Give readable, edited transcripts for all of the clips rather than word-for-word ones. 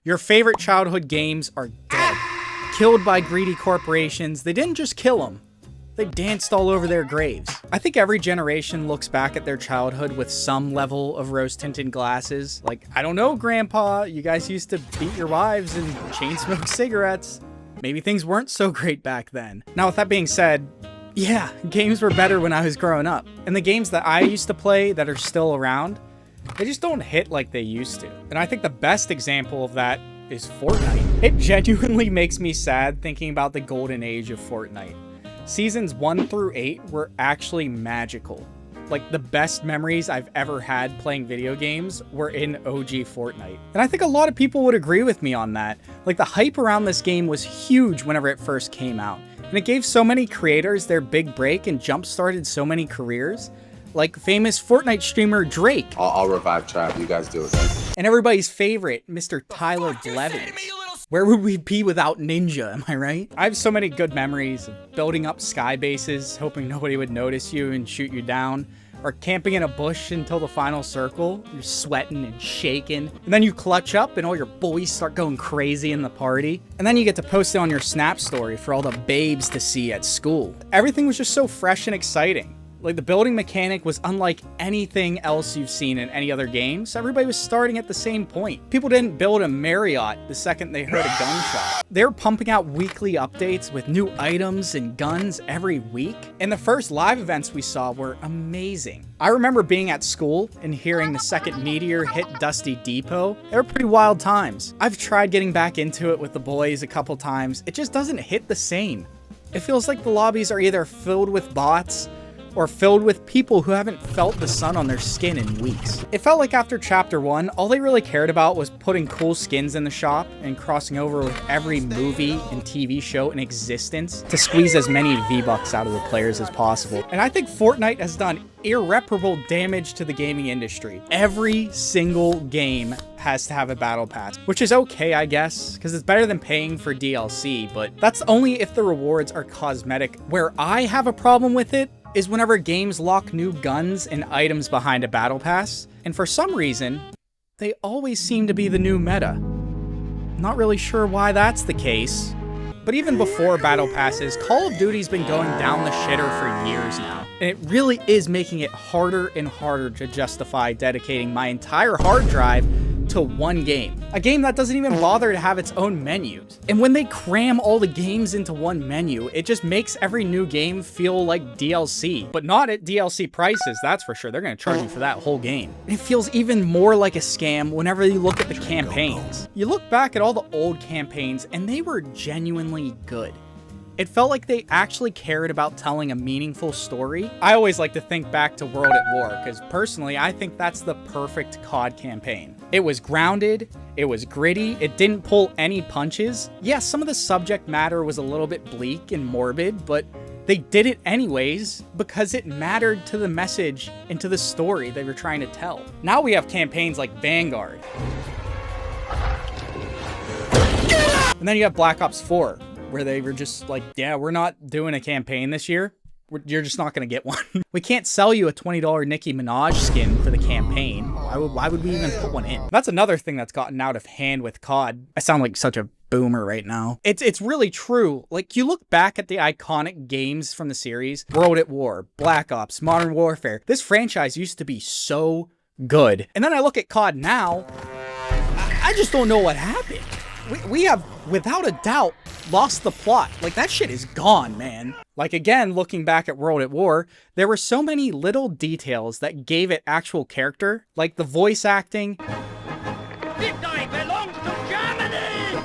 Your favorite childhood games are dead. Killed by greedy corporations. They didn't just kill them. They danced all over their graves. I think every generation looks back at their childhood with some level of rose-tinted glasses. Like, I don't know, Grandpa, you guys used to beat your wives and chain smoke cigarettes. Maybe things weren't so great back then. Now, with that being said, yeah, games were better when I was growing up. And the games that I used to play that are still around, they just don't hit like they used to. And I think the best example of that is Fortnite. It genuinely makes me sad thinking about the golden age of Fortnite. Seasons 1 through 8 were actually magical. Like, the best memories I've ever had playing video games were in OG Fortnite. And I think a lot of people would agree with me on that. Like, the hype around this game was huge whenever it first came out. And it gave so many creators their big break and jump-started so many careers. Like famous Fortnite streamer Drake. I'll revive Trav, you guys do it. And everybody's favorite, Mr. Tyler Blevins. Where would we be without Ninja, am I right? I have so many good memories of building up sky bases, hoping nobody would notice you and shoot you down, or camping in a bush until the final circle. You're sweating and shaking, and then you clutch up and all your boys start going crazy in the party. And then you get to post it on your Snap story for all the babes to see at school. Everything was just so fresh and exciting. Like, the building mechanic was unlike anything else you've seen in any other game, so everybody was starting at the same point. People didn't build a Marriott the second they heard a gunshot. They were pumping out weekly updates with new items and guns every week, and the first live events we saw were amazing. I remember being at school and hearing the second meteor hit Dusty Depot. They were pretty wild times. I've tried getting back into it with the boys a couple times. It just doesn't hit the same. It feels like the lobbies are either filled with bots or filled with people who haven't felt the sun on their skin in weeks. It felt like after Chapter 1, all they really cared about was putting cool skins in the shop and crossing over with every movie and TV show in existence to squeeze as many V-Bucks out of the players as possible. And I think Fortnite has done irreparable damage to the gaming industry. Every single game has to have a battle pass, which is okay, I guess, because it's better than paying for DLC, but that's only if the rewards are cosmetic. Where I have a problem with it is whenever games lock new guns and items behind a battle pass, and for some reason, they always seem to be the new meta. Not really sure why that's the case, but even before battle passes, Call of Duty's been going down the shitter for years now, and it really is making it harder and harder to justify dedicating my entire hard drive to one game. A game that doesn't even bother to have its own menus. And when they cram all the games into one menu, it just makes every new game feel like DLC. But not at DLC prices, that's for sure. They're gonna charge you for that whole game. And it feels even more like a scam whenever you look at the campaigns. You look back at all the old campaigns and they were genuinely good. It felt like they actually cared about telling a meaningful story. I always like to think back to World at War, because personally, I think that's the perfect COD campaign. It was grounded, it was gritty, it didn't pull any punches. Yes, some of the subject matter was a little bit bleak and morbid, but they did it anyways because it mattered to the message and to the story they were trying to tell. Now we have campaigns like Vanguard. And then you have Black Ops 4. Where they were just like, yeah, we're not doing a campaign this year. You're just not going to get one. We can't sell you a $20 Nicki Minaj skin for the campaign. Why would we even put one in? That's another thing that's gotten out of hand with COD. I sound like such a boomer right now. It's really true. Like, you look back at the iconic games from the series, World at War, Black Ops, Modern Warfare. This franchise used to be so good. And then I look at COD now, I just don't know what happened. We have, without a doubt, lost the plot. Like, that shit is gone, man. Like, again, looking back at World at War, there were so many little details that gave it actual character, like the voice acting. Victory belongs to Germany!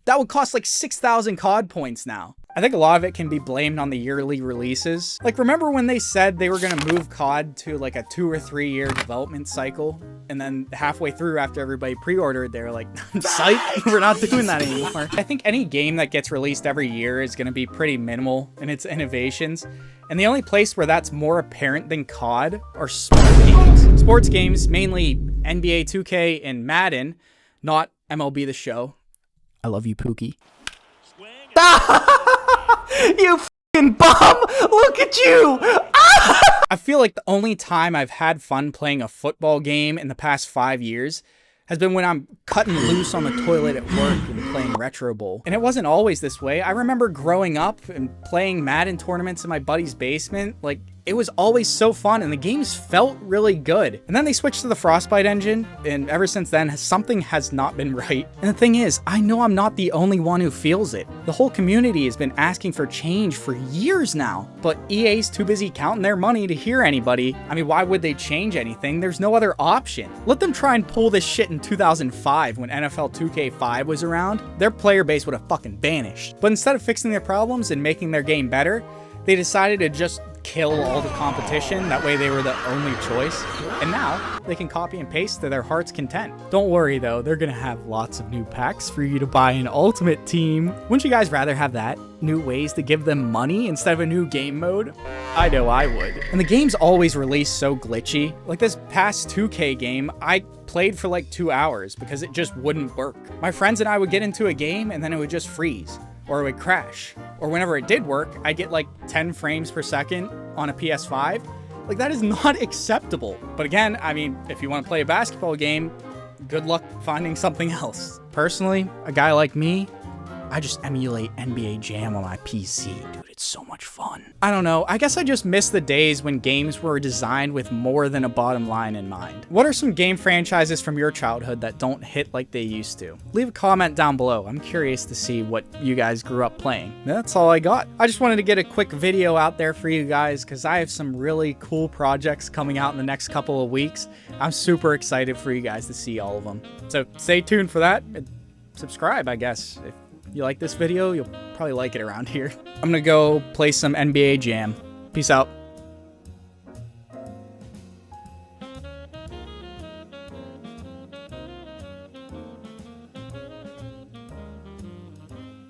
That would cost like 6,000 COD points now. I think a lot of it can be blamed on the yearly releases. Like, remember when they said they were gonna move COD to like a 2 or 3 year development cycle? And then halfway through, after everybody pre-ordered, they were like, psych, we're not doing that anymore. I think any game that gets released every year is gonna be pretty minimal in its innovations. And the only place where that's more apparent than COD are sports games. Sports games, mainly NBA 2K and Madden, not MLB The Show. I love you, Pookie. You f***ing bum! Look at you! I I feel like the only time I've had fun playing a football game in the past 5 years has been when I'm cutting loose on the toilet at work and playing Retro Bowl. And it wasn't always this way. I remember growing up and playing Madden tournaments in my buddy's basement. Like, it was always so fun, and the games felt really good. And then they switched to the Frostbite engine, and ever since then, something has not been right. And the thing is, I know I'm not the only one who feels it. The whole community has been asking for change for years now, but EA's too busy counting their money to hear anybody. I mean, why would they change anything? There's no other option. Let them try and pull this shit in 2005 when NFL 2K5 was around. Their player base would have fucking vanished. But instead of fixing their problems and making their game better, they decided to just kill all the competition. That way they were the only choice. And now they can copy and paste to their heart's content. Don't worry though, they're gonna have lots of new packs for you to buy an Ultimate Team. Wouldn't you guys rather have that? New ways to give them money instead of a new game mode? I know I would. And the games always release so glitchy. Like this past 2K game, I played for like 2 hours because it just wouldn't work. My friends and I would get into a game and then it would just freeze, or it would crash. Or whenever it did work, I get like 10 frames per second on a PS5. Like, that is not acceptable. But again, I mean, if you want to play a basketball game, good luck finding something else. Personally, a guy like me, I just emulate NBA Jam on my PC. Dude, it's so much fun. I don't know, I guess I just miss the days when games were designed with more than a bottom line in mind. What are some game franchises from your childhood that don't hit like they used to? Leave a comment down below. I'm curious to see what you guys grew up playing. That's all I got. I just wanted to get a quick video out there for you guys because I have some really cool projects coming out in the next couple of weeks. I'm super excited for you guys to see all of them. So stay tuned for that and subscribe, I guess. If you like this video, you'll probably like it around here. I'm gonna go play some NBA Jam. Peace out.